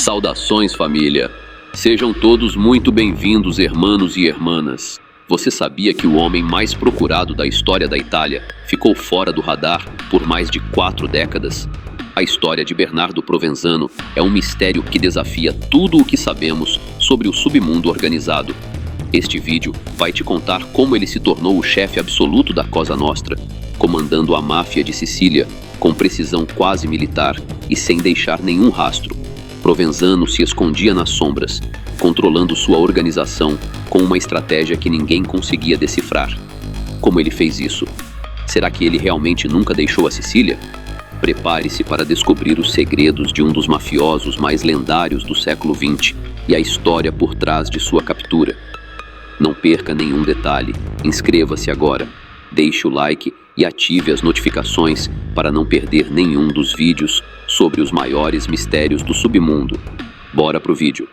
Saudações, família! Sejam todos muito bem-vindos, hermanos e hermanas. Você sabia que o homem mais procurado da história da Itália ficou fora do radar por mais de 4 décadas? A história de Bernardo Provenzano é um mistério que desafia tudo o que sabemos sobre o submundo organizado. Este vídeo vai te contar como ele se tornou o chefe absoluto da Cosa Nostra, comandando a máfia de Sicília com precisão quase militar e sem deixar nenhum rastro. Provenzano se escondia nas sombras, controlando sua organização com uma estratégia que ninguém conseguia decifrar. Como ele fez isso? Será que ele realmente nunca deixou a Sicília? Prepare-se para descobrir os segredos de um dos mafiosos mais lendários do século XX e a história por trás de sua captura. Não perca nenhum detalhe. Inscreva-se agora, deixe o like e ative as notificações para não perder nenhum dos vídeos sobre os maiores mistérios do submundo. Bora pro vídeo.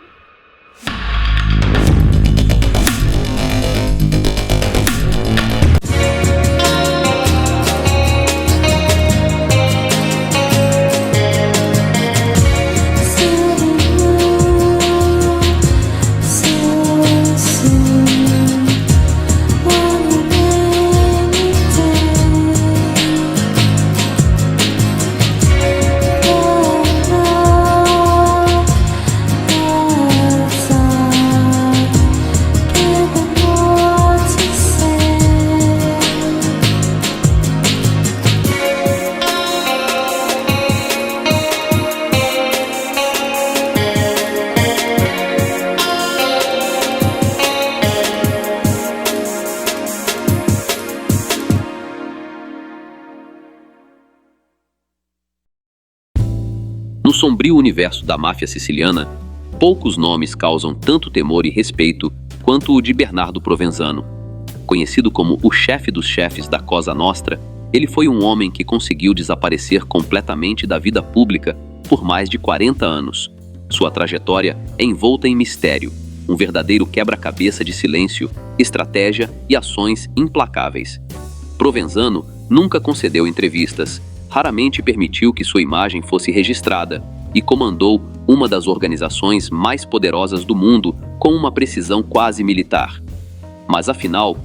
No sombrio universo da máfia siciliana, poucos nomes causam tanto temor e respeito quanto o de Bernardo Provenzano. Conhecido como o chefe dos chefes da Cosa Nostra, ele foi um homem que conseguiu desaparecer completamente da vida pública por mais de 40 anos. Sua trajetória é envolta em mistério, um verdadeiro quebra-cabeça de silêncio, estratégia e ações implacáveis. Provenzano nunca concedeu entrevistas, raramente permitiu que sua imagem fosse registrada e comandou uma das organizações mais poderosas do mundo com uma precisão quase militar. Mas afinal,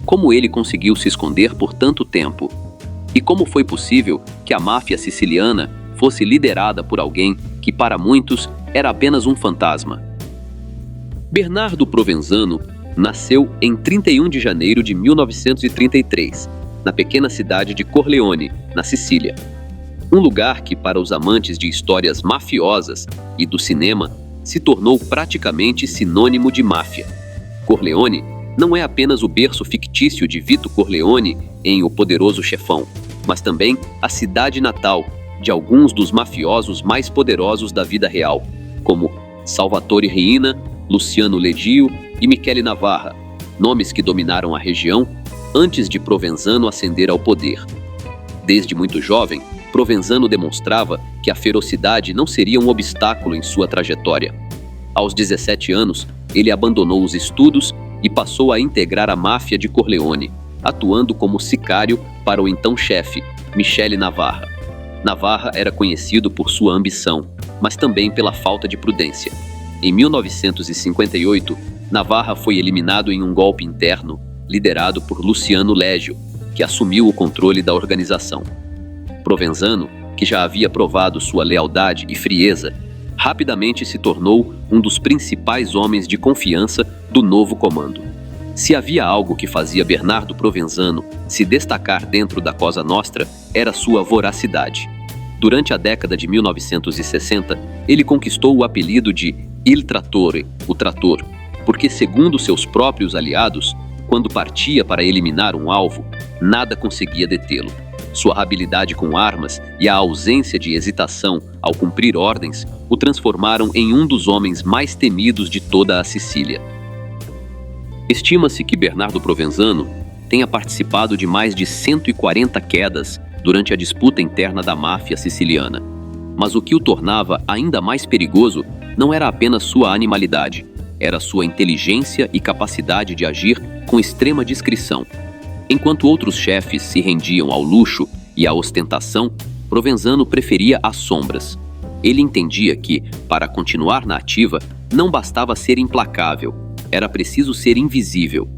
como ele conseguiu se esconder por tanto tempo? E como foi possível que a máfia siciliana fosse liderada por alguém que para muitos era apenas um fantasma? Bernardo Provenzano nasceu em 31 de janeiro de 1933, na pequena cidade de Corleone, na Sicília. Um lugar que, para os amantes de histórias mafiosas e do cinema, se tornou praticamente sinônimo de máfia. Corleone não é apenas o berço fictício de Vito Corleone em O Poderoso Chefão, mas também a cidade natal de alguns dos mafiosos mais poderosos da vida real, como Salvatore Riina, Luciano Leggio e Michele Navarra, nomes que dominaram a região antes de Provenzano ascender ao poder. Desde muito jovem, Provenzano demonstrava que a ferocidade não seria um obstáculo em sua trajetória. Aos 17 anos, ele abandonou os estudos e passou a integrar a máfia de Corleone, atuando como sicário para o então chefe, Michele Navarra. Navarra era conhecido por sua ambição, mas também pela falta de prudência. Em 1958, Navarra foi eliminado em um golpe interno liderado por Luciano Leggio, que assumiu o controle da organização. Provenzano, que já havia provado sua lealdade e frieza, rapidamente se tornou um dos principais homens de confiança do novo comando. Se havia algo que fazia Bernardo Provenzano se destacar dentro da Cosa Nostra, era sua voracidade. Durante a década de 1960, ele conquistou o apelido de Il Trattore, o Trator, porque, segundo seus próprios aliados, quando partia para eliminar um alvo, nada conseguia detê-lo. Sua habilidade com armas e a ausência de hesitação ao cumprir ordens o transformaram em um dos homens mais temidos de toda a Sicília. Estima-se que Bernardo Provenzano tenha participado de mais de 140 quedas durante a disputa interna da máfia siciliana. Mas o que o tornava ainda mais perigoso não era apenas sua animalidade, era sua inteligência e capacidade de agir com extrema discrição. Enquanto outros chefes se rendiam ao luxo e à ostentação, Provenzano preferia as sombras. Ele entendia que, para continuar na ativa, não bastava ser implacável, era preciso ser invisível.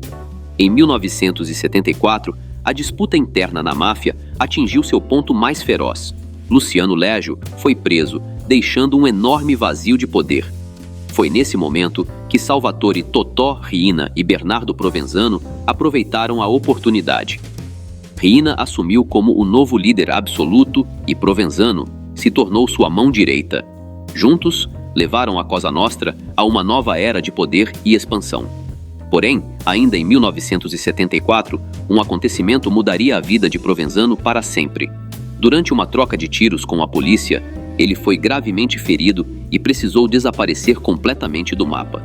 Em 1974, a disputa interna na máfia atingiu seu ponto mais feroz. Luciano Légio foi preso, deixando um enorme vazio de poder. Foi nesse momento que Salvatore Totò Riina e Bernardo Provenzano aproveitaram a oportunidade. Riina assumiu como o novo líder absoluto e Provenzano se tornou sua mão direita. Juntos, levaram a Cosa Nostra a uma nova era de poder e expansão. Porém, ainda em 1974, um acontecimento mudaria a vida de Provenzano para sempre. Durante uma troca de tiros com a polícia, ele foi gravemente ferido e precisou desaparecer completamente do mapa.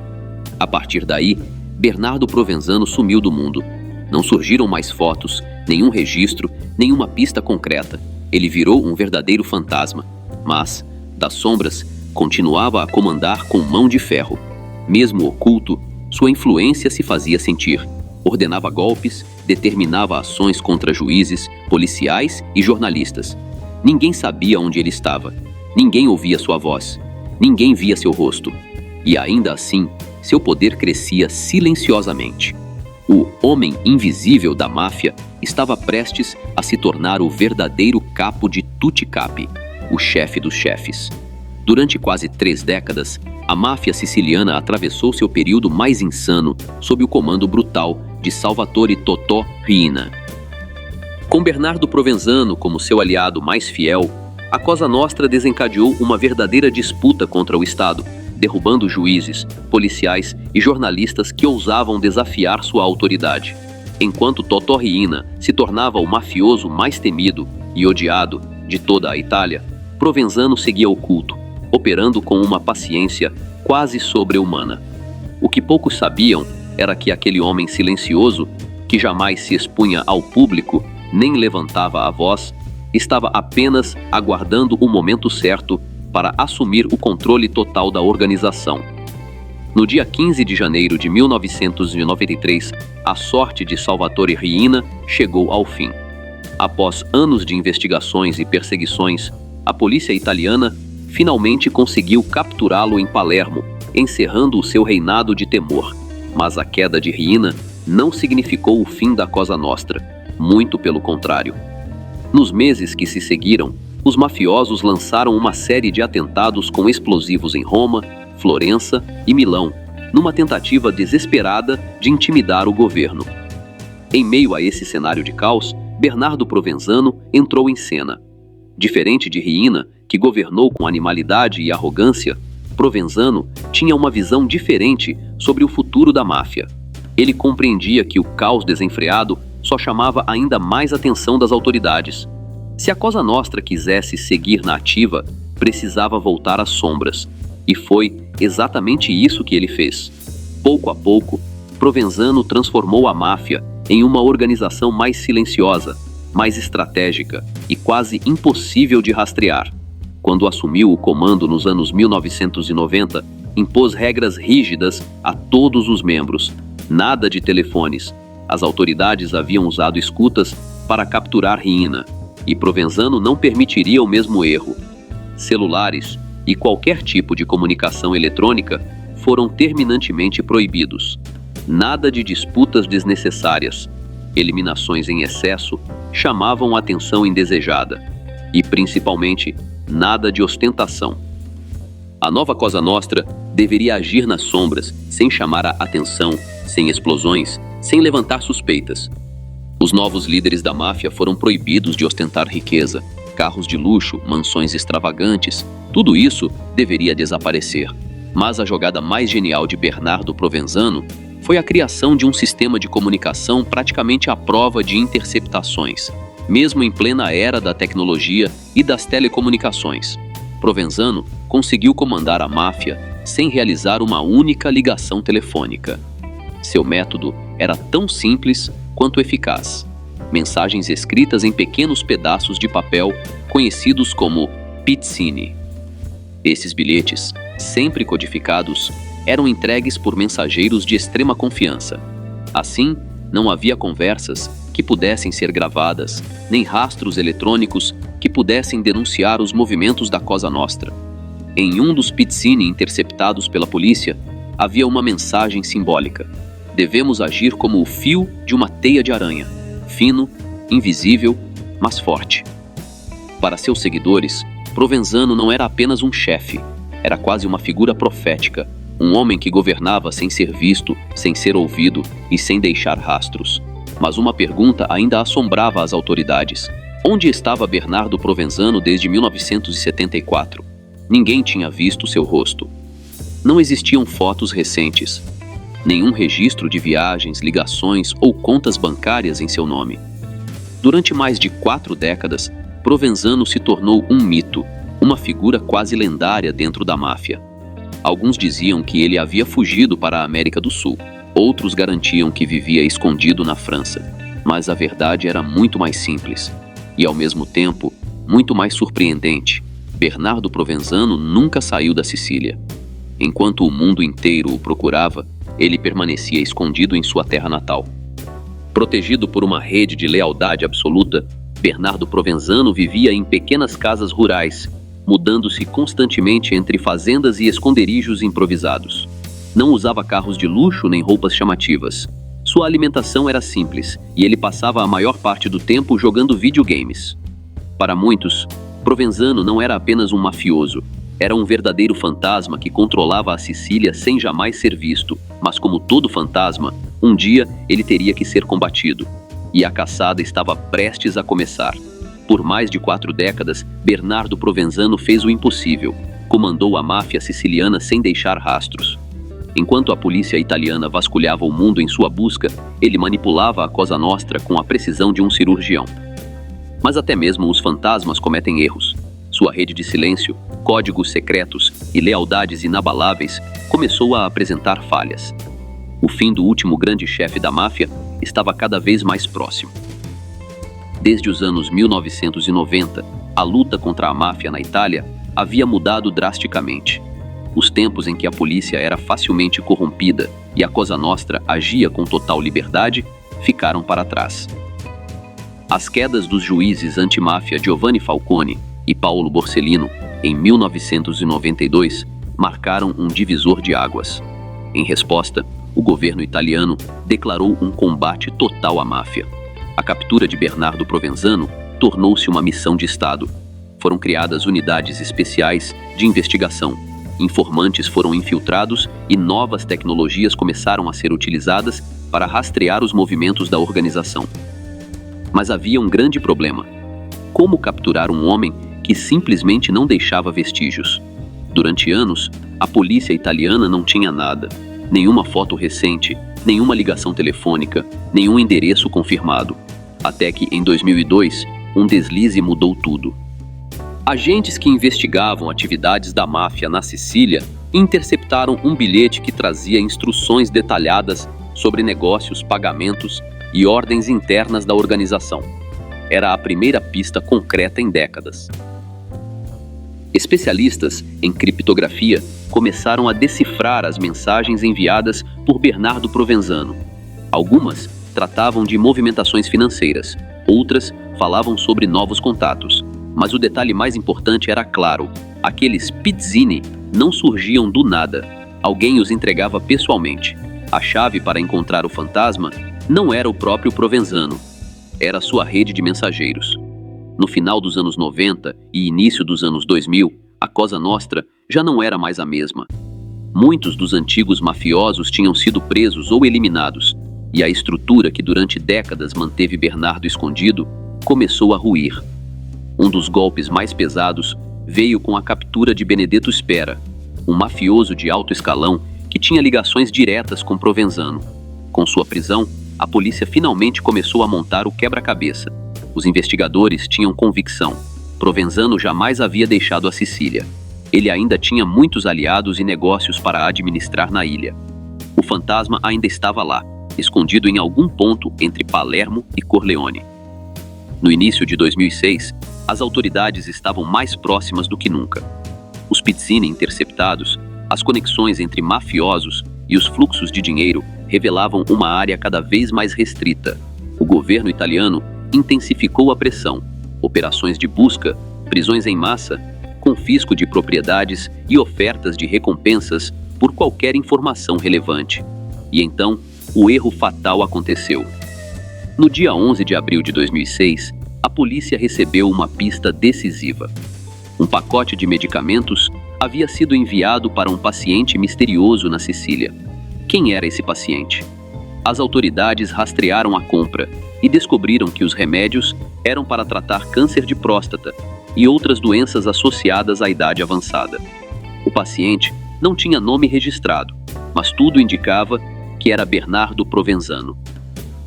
A partir daí, Bernardo Provenzano sumiu do mundo. Não surgiram mais fotos, nenhum registro, nenhuma pista concreta. Ele virou um verdadeiro fantasma. Mas, das sombras, continuava a comandar com mão de ferro. Mesmo oculto, sua influência se fazia sentir. Ordenava golpes, determinava ações contra juízes, policiais e jornalistas. Ninguém sabia onde ele estava. Ninguém ouvia sua voz. Ninguém via seu rosto. E ainda assim, seu poder crescia silenciosamente. O homem invisível da máfia estava prestes a se tornar o verdadeiro capo de tutti capi, o chefe dos chefes. Durante quase 3 décadas, a máfia siciliana atravessou seu período mais insano sob o comando brutal de Salvatore Totò Riina. Com Bernardo Provenzano como seu aliado mais fiel, a Cosa Nostra desencadeou uma verdadeira disputa contra o Estado, derrubando juízes, policiais e jornalistas que ousavam desafiar sua autoridade. Enquanto Totò Riina se tornava o mafioso mais temido e odiado de toda a Itália, Provenzano seguia oculto, operando com uma paciência quase sobre-humana. O que poucos sabiam era que aquele homem silencioso, que jamais se expunha ao público nem levantava a voz, estava apenas aguardando o momento certo para assumir o controle total da organização. No dia 15 de janeiro de 1993, a sorte de Salvatore Riina chegou ao fim. Após anos de investigações e perseguições, a polícia italiana finalmente conseguiu capturá-lo em Palermo, encerrando o seu reinado de temor. Mas a queda de Riina não significou o fim da Cosa Nostra, muito pelo contrário. Nos meses que se seguiram, os mafiosos lançaram uma série de atentados com explosivos em Roma, Florença e Milão, numa tentativa desesperada de intimidar o governo. Em meio a esse cenário de caos, Bernardo Provenzano entrou em cena. Diferente de Riina, que governou com animalidade e arrogância, Provenzano tinha uma visão diferente sobre o futuro da máfia. Ele compreendia que o caos desenfreado só chamava ainda mais atenção das autoridades. Se a Cosa Nostra quisesse seguir na ativa, precisava voltar às sombras. E foi exatamente isso que ele fez. Pouco a pouco, Provenzano transformou a máfia em uma organização mais silenciosa, mais estratégica e quase impossível de rastrear. Quando assumiu o comando nos anos 1990, impôs regras rígidas a todos os membros. Nada de telefones. As autoridades haviam usado escutas para capturar Riina, e Provenzano não permitiria o mesmo erro. Celulares e qualquer tipo de comunicação eletrônica foram terminantemente proibidos. Nada de disputas desnecessárias. Eliminações em excesso chamavam a atenção indesejada. E, principalmente, nada de ostentação. A nova Cosa Nostra deveria agir nas sombras, sem chamar a atenção, sem explosões, sem levantar suspeitas. Os novos líderes da máfia foram proibidos de ostentar riqueza, carros de luxo, mansões extravagantes, tudo isso deveria desaparecer. Mas a jogada mais genial de Bernardo Provenzano foi a criação de um sistema de comunicação praticamente à prova de interceptações, mesmo em plena era da tecnologia e das telecomunicações. Provenzano conseguiu comandar a máfia sem realizar uma única ligação telefônica. Seu método era tão simples quanto eficaz. Mensagens escritas em pequenos pedaços de papel, conhecidos como pizzini. Esses bilhetes, sempre codificados, eram entregues por mensageiros de extrema confiança. Assim, não havia conversas que pudessem ser gravadas, nem rastros eletrônicos que pudessem denunciar os movimentos da Cosa Nostra. Em um dos pizzini interceptados pela polícia, havia uma mensagem simbólica. Devemos agir como o fio de uma teia de aranha, fino, invisível, mas forte. Para seus seguidores, Provenzano não era apenas um chefe, era quase uma figura profética, um homem que governava sem ser visto, sem ser ouvido e sem deixar rastros. Mas uma pergunta ainda assombrava as autoridades. Onde estava Bernardo Provenzano desde 1974? Ninguém tinha visto seu rosto. Não existiam fotos recentes, nenhum registro de viagens, ligações ou contas bancárias em seu nome. Durante mais de 4 décadas, Provenzano se tornou um mito, uma figura quase lendária dentro da máfia. Alguns diziam que ele havia fugido para a América do Sul, outros garantiam que vivia escondido na França. Mas a verdade era muito mais simples e, ao mesmo tempo, muito mais surpreendente. Bernardo Provenzano nunca saiu da Sicília. Enquanto o mundo inteiro o procurava, ele permanecia escondido em sua terra natal. Protegido por uma rede de lealdade absoluta, Bernardo Provenzano vivia em pequenas casas rurais, mudando-se constantemente entre fazendas e esconderijos improvisados. Não usava carros de luxo nem roupas chamativas. Sua alimentação era simples e ele passava a maior parte do tempo jogando videogames. Para muitos, Provenzano não era apenas um mafioso, era um verdadeiro fantasma que controlava a Sicília sem jamais ser visto, mas como todo fantasma, um dia ele teria que ser combatido. E a caçada estava prestes a começar. Por mais de 4 décadas, Bernardo Provenzano fez o impossível, comandou a máfia siciliana sem deixar rastros. Enquanto a polícia italiana vasculhava o mundo em sua busca, ele manipulava a Cosa Nostra com a precisão de um cirurgião. Mas até mesmo os fantasmas cometem erros. Sua rede de silêncio, códigos secretos e lealdades inabaláveis começou a apresentar falhas. O fim do último grande chefe da máfia estava cada vez mais próximo. Desde os anos 1990, a luta contra a máfia na Itália havia mudado drasticamente. Os tempos em que a polícia era facilmente corrompida e a Cosa Nostra agia com total liberdade ficaram para trás. As quedas dos juízes antimáfia Giovanni Falcone e Paolo Borsellino, em 1992, marcaram um divisor de águas. Em resposta, o governo italiano declarou um combate total à máfia. A captura de Bernardo Provenzano tornou-se uma missão de Estado. Foram criadas unidades especiais de investigação, informantes foram infiltrados e novas tecnologias começaram a ser utilizadas para rastrear os movimentos da organização. Mas havia um grande problema. Como capturar um homem que simplesmente não deixava vestígios? Durante anos, a polícia italiana não tinha nada. Nenhuma foto recente, nenhuma ligação telefônica, nenhum endereço confirmado. Até que, em 2002, um deslize mudou tudo. Agentes que investigavam atividades da máfia na Sicília interceptaram um bilhete que trazia instruções detalhadas sobre negócios, pagamentos e ordens internas da organização. Era a primeira pista concreta em décadas. Especialistas em criptografia começaram a decifrar as mensagens enviadas por Bernardo Provenzano. Algumas tratavam de movimentações financeiras, outras falavam sobre novos contatos. Mas o detalhe mais importante era claro: aqueles pizzini não surgiam do nada. Alguém os entregava pessoalmente. A chave para encontrar o fantasma não era o próprio Provenzano, era sua rede de mensageiros. No final dos anos 90 e início dos anos 2000, a Cosa Nostra já não era mais a mesma. Muitos dos antigos mafiosos tinham sido presos ou eliminados, e a estrutura que durante décadas manteve Bernardo escondido começou a ruir. Um dos golpes mais pesados veio com a captura de Benedetto Spera, um mafioso de alto escalão que tinha ligações diretas com Provenzano. Com sua prisão, a polícia finalmente começou a montar o quebra-cabeça. Os investigadores tinham convicção: Provenzano jamais havia deixado a Sicília. Ele ainda tinha muitos aliados e negócios para administrar na ilha. O fantasma ainda estava lá, escondido em algum ponto entre Palermo e Corleone. No início de 2006, as autoridades estavam mais próximas do que nunca. Os pizzini interceptados, as conexões entre mafiosos e os fluxos de dinheiro revelavam uma área cada vez mais restrita. O governo italiano intensificou a pressão, operações de busca, prisões em massa, com confisco de propriedades e ofertas de recompensas por qualquer informação relevante. E então, o erro fatal aconteceu. No dia 11 de abril de 2006, a polícia recebeu uma pista decisiva. Um pacote de medicamentos havia sido enviado para um paciente misterioso na Sicília. Quem era esse paciente? As autoridades rastrearam a compra e descobriram que os remédios eram para tratar câncer de próstata e outras doenças associadas à idade avançada. O paciente não tinha nome registrado, mas tudo indicava que era Bernardo Provenzano.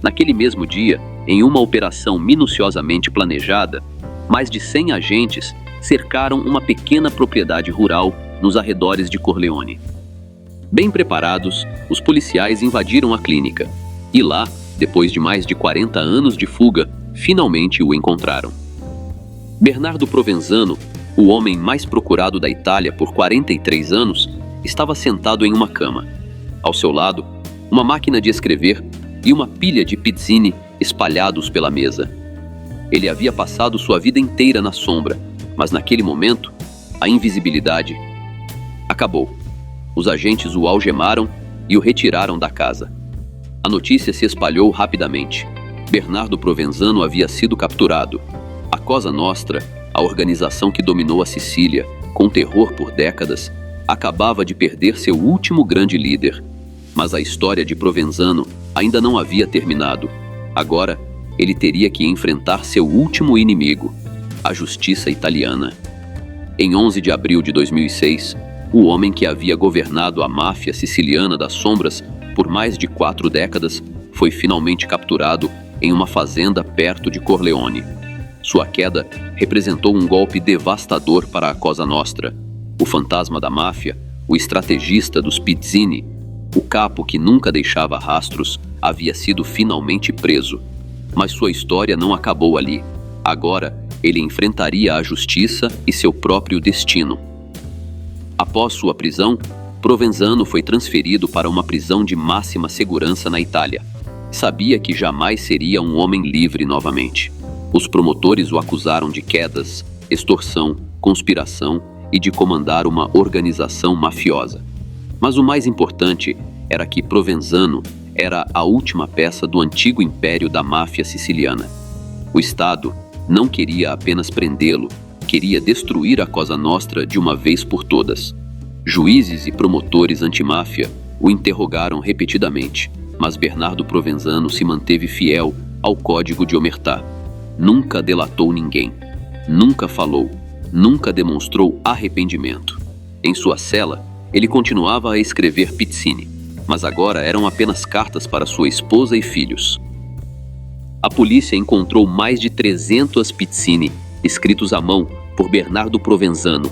Naquele mesmo dia, em uma operação minuciosamente planejada, mais de 100 agentes cercaram uma pequena propriedade rural nos arredores de Corleone. Bem preparados, os policiais invadiram a clínica e lá, depois de mais de 40 anos de fuga, finalmente o encontraram. Bernardo Provenzano, o homem mais procurado da Itália por 43 anos, estava sentado em uma cama. Ao seu lado, uma máquina de escrever e uma pilha de pizzini espalhados pela mesa. Ele havia passado sua vida inteira na sombra, mas naquele momento, a invisibilidade acabou. Os agentes o algemaram e o retiraram da casa. A notícia se espalhou rapidamente. Bernardo Provenzano havia sido capturado. A Cosa Nostra, a organização que dominou a Sicília, com terror por décadas, acabava de perder seu último grande líder. Mas a história de Provenzano ainda não havia terminado. Agora, ele teria que enfrentar seu último inimigo, a justiça italiana. Em 11 de abril de 2006, o homem que havia governado a máfia siciliana das sombras por mais de 4 décadas foi finalmente capturado em uma fazenda perto de Corleone. Sua queda representou um golpe devastador para a Cosa Nostra. O fantasma da máfia, o estrategista dos pizzini, o capo que nunca deixava rastros, havia sido finalmente preso. Mas sua história não acabou ali. Agora, ele enfrentaria a justiça e seu próprio destino. Após sua prisão, Provenzano foi transferido para uma prisão de máxima segurança na Itália. Sabia que jamais seria um homem livre novamente. Os promotores o acusaram de quedas, extorsão, conspiração e de comandar uma organização mafiosa. Mas o mais importante era que Provenzano era a última peça do antigo império da máfia siciliana. O Estado não queria apenas prendê-lo, queria destruir a Cosa Nostra de uma vez por todas. Juízes e promotores antimáfia o interrogaram repetidamente, mas Bernardo Provenzano se manteve fiel ao código de Omertà. Nunca delatou ninguém, nunca falou, nunca demonstrou arrependimento. Em sua cela, ele continuava a escrever pizzini, mas agora eram apenas cartas para sua esposa e filhos. A polícia encontrou mais de 300 pizzini escritos à mão por Bernardo Provenzano,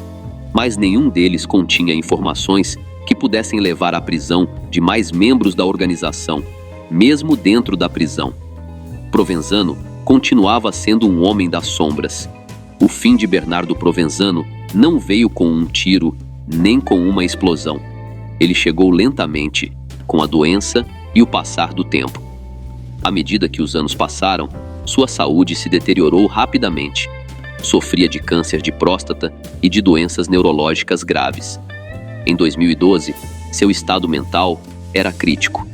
mas nenhum deles continha informações que pudessem levar à prisão de mais membros da organização, mesmo dentro da prisão. Provenzano continuava sendo um homem das sombras. O fim de Bernardo Provenzano não veio com um tiro, nem com uma explosão. Ele chegou lentamente, com a doença e o passar do tempo. À medida que os anos passaram, sua saúde se deteriorou rapidamente. Sofria de câncer de próstata e de doenças neurológicas graves. Em 2012, seu estado mental era crítico.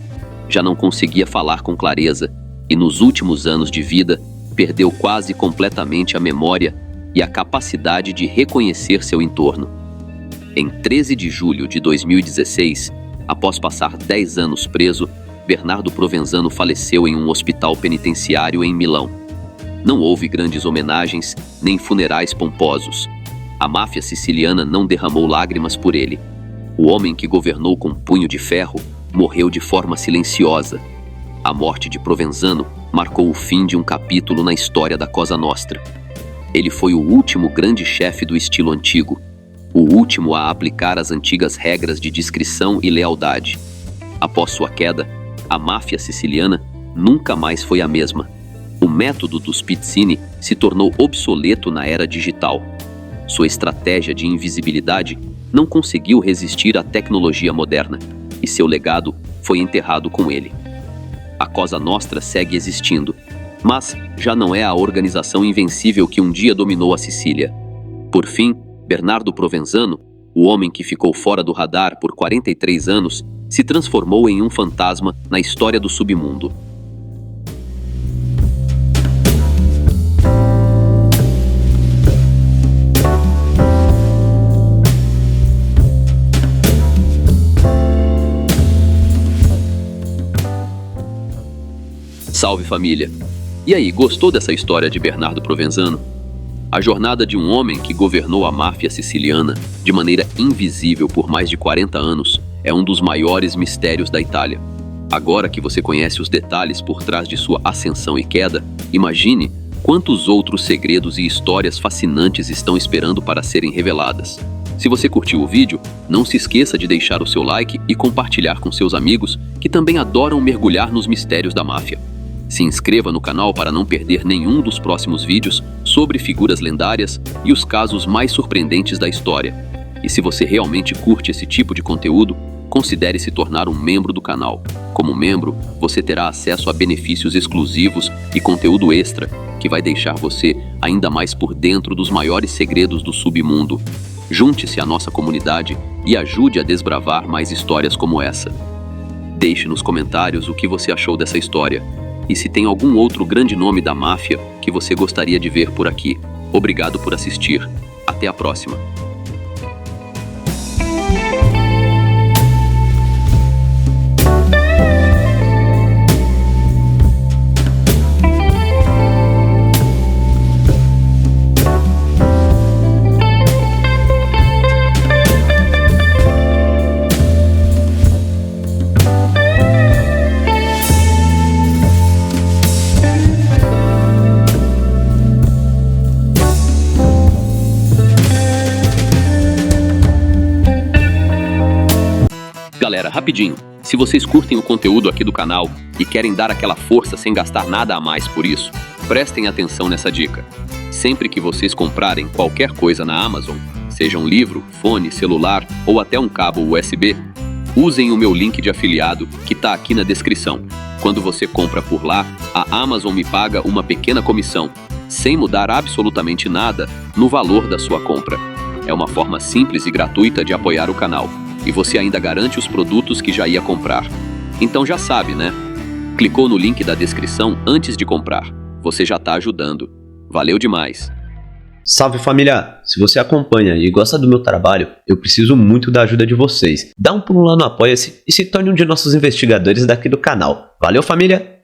Já não conseguia falar com clareza e, nos últimos anos de vida, perdeu quase completamente a memória e a capacidade de reconhecer seu entorno. Em 13 de julho de 2016, após passar 10 anos preso, Bernardo Provenzano faleceu em um hospital penitenciário em Milão. Não houve grandes homenagens nem funerais pomposos. A máfia siciliana não derramou lágrimas por ele. O homem que governou com punho de ferro morreu de forma silenciosa. A morte de Provenzano marcou o fim de um capítulo na história da Cosa Nostra. Ele foi o último grande chefe do estilo antigo, o último a aplicar as antigas regras de discrição e lealdade. Após sua queda, a máfia siciliana nunca mais foi a mesma. O método dos pizzini se tornou obsoleto na era digital. Sua estratégia de invisibilidade não conseguiu resistir à tecnologia moderna, e seu legado foi enterrado com ele. A Cosa Nostra segue existindo, mas já não é a organização invencível que um dia dominou a Sicília. Por fim, Bernardo Provenzano, o homem que ficou fora do radar por 43 anos, se transformou em um fantasma na história do submundo. Salve família! E aí, gostou dessa história de Bernardo Provenzano? A jornada de um homem que governou a máfia siciliana de maneira invisível por mais de 40 anos é um dos maiores mistérios da Itália. Agora que você conhece os detalhes por trás de sua ascensão e queda, imagine quantos outros segredos e histórias fascinantes estão esperando para serem reveladas. Se você curtiu o vídeo, não se esqueça de deixar o seu like e compartilhar com seus amigos que também adoram mergulhar nos mistérios da máfia. Se inscreva no canal para não perder nenhum dos próximos vídeos sobre figuras lendárias e os casos mais surpreendentes da história. E se você realmente curte esse tipo de conteúdo, considere se tornar um membro do canal. Como membro, você terá acesso a benefícios exclusivos e conteúdo extra, que vai deixar você ainda mais por dentro dos maiores segredos do submundo. Junte-se à nossa comunidade e ajude a desbravar mais histórias como essa. Deixe nos comentários o que você achou dessa história. E se tem algum outro grande nome da máfia que você gostaria de ver por aqui. Obrigado por assistir. Até a próxima. Galera, rapidinho, se vocês curtem o conteúdo aqui do canal e querem dar aquela força sem gastar nada a mais por isso, prestem atenção nessa dica. Sempre que vocês comprarem qualquer coisa na Amazon, seja um livro, fone, celular ou até um cabo USB, usem o meu link de afiliado que está aqui na descrição. Quando você compra por lá, a Amazon me paga uma pequena comissão, sem mudar absolutamente nada no valor da sua compra. É uma forma simples e gratuita de apoiar o canal. E você ainda garante os produtos que já ia comprar. Então já sabe, né? Clicou no link da descrição antes de comprar. Você já está ajudando. Valeu demais! Salve família! Se você acompanha e gosta do meu trabalho, eu preciso muito da ajuda de vocês. Dá um pulo lá no Apoia-se e se torne um de nossos investigadores daqui do canal. Valeu família!